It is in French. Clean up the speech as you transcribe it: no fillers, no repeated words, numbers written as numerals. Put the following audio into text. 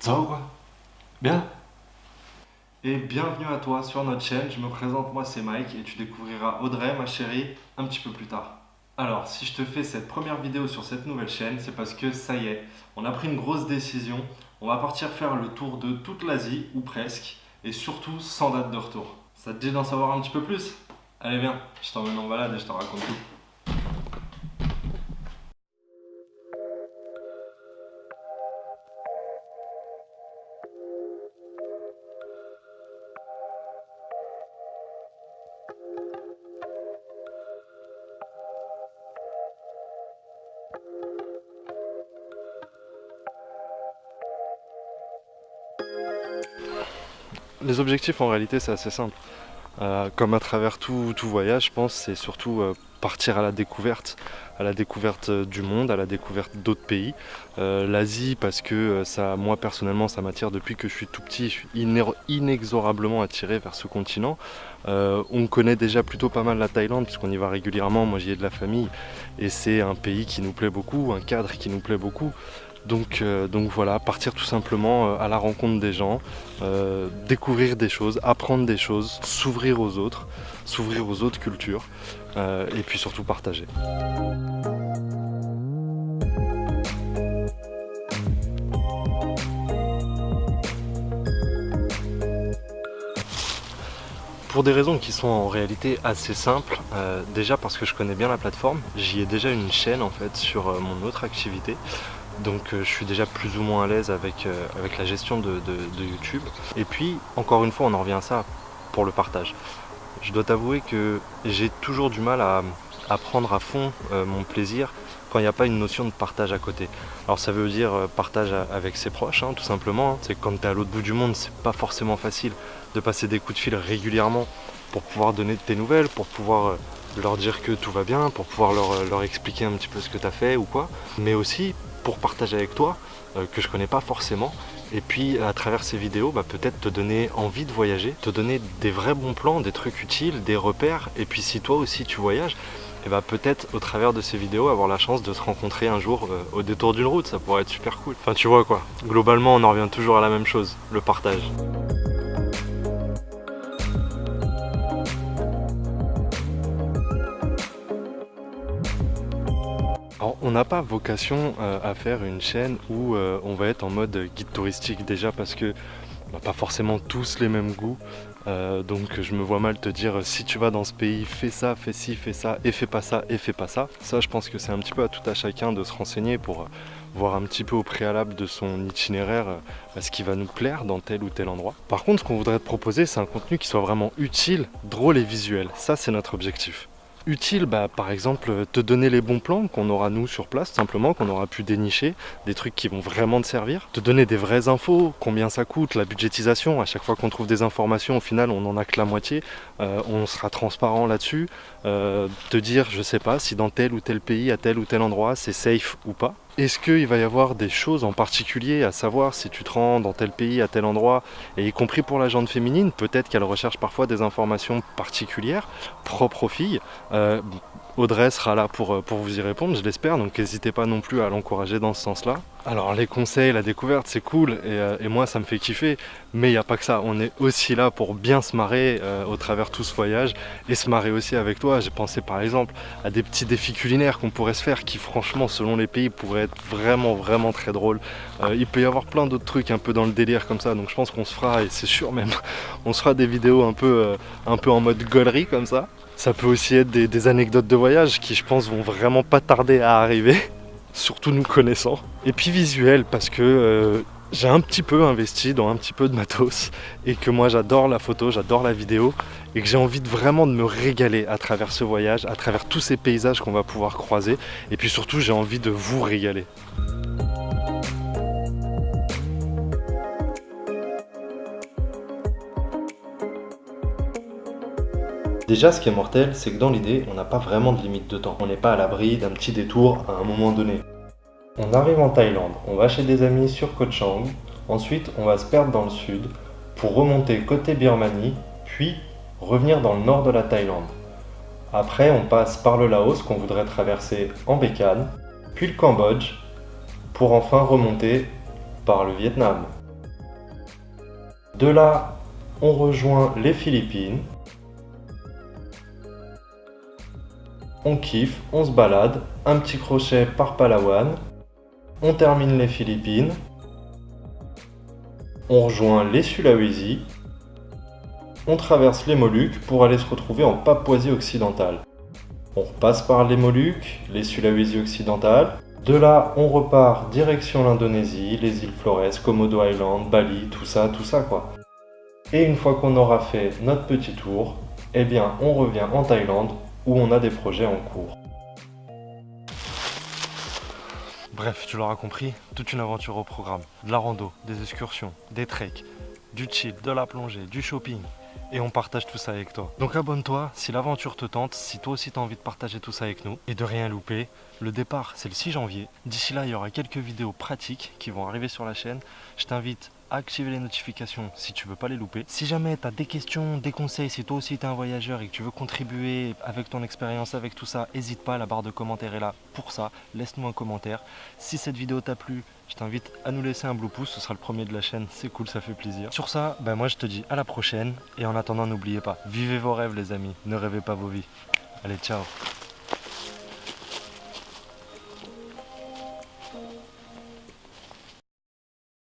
Ça quoi? Bien? Et bienvenue à toi sur notre chaîne, je me présente, moi c'est Mike et tu découvriras Audrey, ma chérie, un petit peu plus tard. Alors, si je te fais cette première vidéo sur cette nouvelle chaîne, c'est parce que ça y est, on a pris une grosse décision. On va partir faire le tour de toute l'Asie, ou presque, et surtout sans date de retour. Ça te dit d'en savoir un petit peu plus? Allez viens, je t'emmène en balade et je te raconte tout. Les objectifs en réalité c'est assez simple. Comme à travers tout voyage, je pense, c'est surtout partir à la découverte du monde, à la découverte d'autres pays. L'Asie, parce que ça, moi personnellement, ça m'attire depuis que je suis tout petit. Je suis inexorablement attiré vers ce continent. On connaît déjà plutôt pas mal la Thaïlande, puisqu'on y va régulièrement. Moi, j'y ai de la famille, et c'est un pays qui nous plaît beaucoup, un cadre qui nous plaît beaucoup. Donc voilà, partir tout simplement à la rencontre des gens, découvrir des choses, apprendre des choses, s'ouvrir aux autres cultures, et puis surtout partager. Pour des raisons qui sont en réalité assez simples, déjà parce que je connais bien la plateforme, j'y ai déjà une chaîne en fait sur mon autre activité. Donc je suis déjà plus ou moins à l'aise avec la gestion de YouTube. Et puis, encore une fois, on en revient à ça pour le partage. Je dois t'avouer que j'ai toujours du mal à prendre à fond mon plaisir quand il n'y a pas une notion de partage à côté. Alors ça veut dire partage avec ses proches, hein, tout simplement. C'est quand tu es à l'autre bout du monde, c'est pas forcément facile de passer des coups de fil régulièrement pour pouvoir donner tes nouvelles, pour pouvoir leur dire que tout va bien, pour pouvoir leur expliquer un petit peu ce que tu as fait ou quoi. Mais aussi pour partager avec toi, que je connais pas forcément. Et puis à travers ces vidéos, peut-être te donner envie de voyager, te donner des vrais bons plans, des trucs utiles, des repères. Et puis si toi aussi tu voyages, et peut-être au travers de ces vidéos avoir la chance de se rencontrer un jour au détour d'une route, ça pourrait être super cool. Enfin tu vois quoi, globalement on en revient toujours à la même chose, le partage. Alors, on n'a pas vocation à faire une chaîne où on va être en mode guide touristique, déjà parce que on n'a pas forcément tous les mêmes goûts. Donc je me vois mal te dire si tu vas dans ce pays, fais ça, fais ci, fais ça, et fais pas ça, et fais pas ça. Ça, je pense que c'est un petit peu à tout à chacun de se renseigner pour voir un petit peu au préalable de son itinéraire ce qui va nous plaire dans tel ou tel endroit. Par contre, ce qu'on voudrait te proposer, c'est un contenu qui soit vraiment utile, drôle et visuel. Ça, c'est notre objectif. Utile, par exemple, te donner les bons plans qu'on aura nous sur place, simplement, qu'on aura pu dénicher, des trucs qui vont vraiment te servir, te donner des vraies infos, combien ça coûte, la budgétisation, à chaque fois qu'on trouve des informations, au final on n'en a que la moitié, on sera transparent là-dessus, te dire, je sais pas, si dans tel ou tel pays, à tel ou tel endroit, c'est safe ou pas. Est-ce qu'il va y avoir des choses en particulier à savoir si tu te rends dans tel pays, à tel endroit, et y compris pour la gente féminine, peut-être qu'elle recherche parfois des informations particulières, propres aux filles. Audrey sera là pour vous y répondre, je l'espère, donc n'hésitez pas non plus à l'encourager dans ce sens-là. Alors les conseils, la découverte, c'est cool, et moi ça me fait kiffer, mais il n'y a pas que ça, on est aussi là pour bien se marrer au travers tout ce voyage, et se marrer aussi avec toi. J'ai pensé par exemple à des petits défis culinaires qu'on pourrait se faire, qui franchement selon les pays pourraient être vraiment très drôles. Il peut y avoir plein d'autres trucs un peu dans le délire comme ça, donc je pense qu'on se fera, et c'est sûr même, on se fera des vidéos un peu en mode gaulerie comme ça. Ça peut aussi être des anecdotes de voyage qui, je pense, vont vraiment pas tarder à arriver, surtout nous connaissant. Et puis visuel, parce que j'ai un petit peu investi dans un petit peu de matos, et que moi j'adore la photo, j'adore la vidéo, et que j'ai envie vraiment de me régaler à travers ce voyage, à travers tous ces paysages qu'on va pouvoir croiser, et puis surtout j'ai envie de vous régaler. Déjà, ce qui est mortel, c'est que dans l'idée, on n'a pas vraiment de limite de temps. On n'est pas à l'abri d'un petit détour à un moment donné. On arrive en Thaïlande, on va chez des amis sur Koh Chang, ensuite on va se perdre dans le sud pour remonter côté Birmanie, puis revenir dans le nord de la Thaïlande. Après, on passe par le Laos qu'on voudrait traverser en bécane, puis le Cambodge, pour enfin remonter par le Vietnam. De là, on rejoint les Philippines. On kiffe, on se balade, un petit crochet par Palawan. On termine les Philippines. On rejoint les Sulawesi. On traverse les Moluques pour aller se retrouver en Papouasie occidentale. On repasse par les Moluques, les Sulawesi occidentales. De là, on repart direction l'Indonésie, les îles Flores, Komodo Island, Bali, tout ça quoi. Et une fois qu'on aura fait notre petit tour, eh bien on revient en Thaïlande où on a des projets en cours. Bref, tu l'auras compris, toute une aventure au programme. De la rando, des excursions, des treks, du chill, de la plongée, du shopping. Et on partage tout ça avec toi. Donc abonne-toi si l'aventure te tente, si toi aussi tu as envie de partager tout ça avec nous. Et de rien louper, le départ c'est le 6 janvier. D'ici là, il y aura quelques vidéos pratiques qui vont arriver sur la chaîne. Je t'invite à activer les notifications si tu veux pas les louper. Si jamais tu as des questions, des conseils, si toi aussi tu es un voyageur et que tu veux contribuer avec ton expérience, avec tout ça, n'hésite pas, la barre de commentaires est là pour ça. Laisse-nous un commentaire. Si cette vidéo t'a plu, je t'invite à nous laisser un blue pouce, ce sera le premier de la chaîne, c'est cool, ça fait plaisir. Sur ça, moi je te dis à la prochaine et en attendant n'oubliez pas, vivez vos rêves les amis, ne rêvez pas vos vies. Allez, ciao.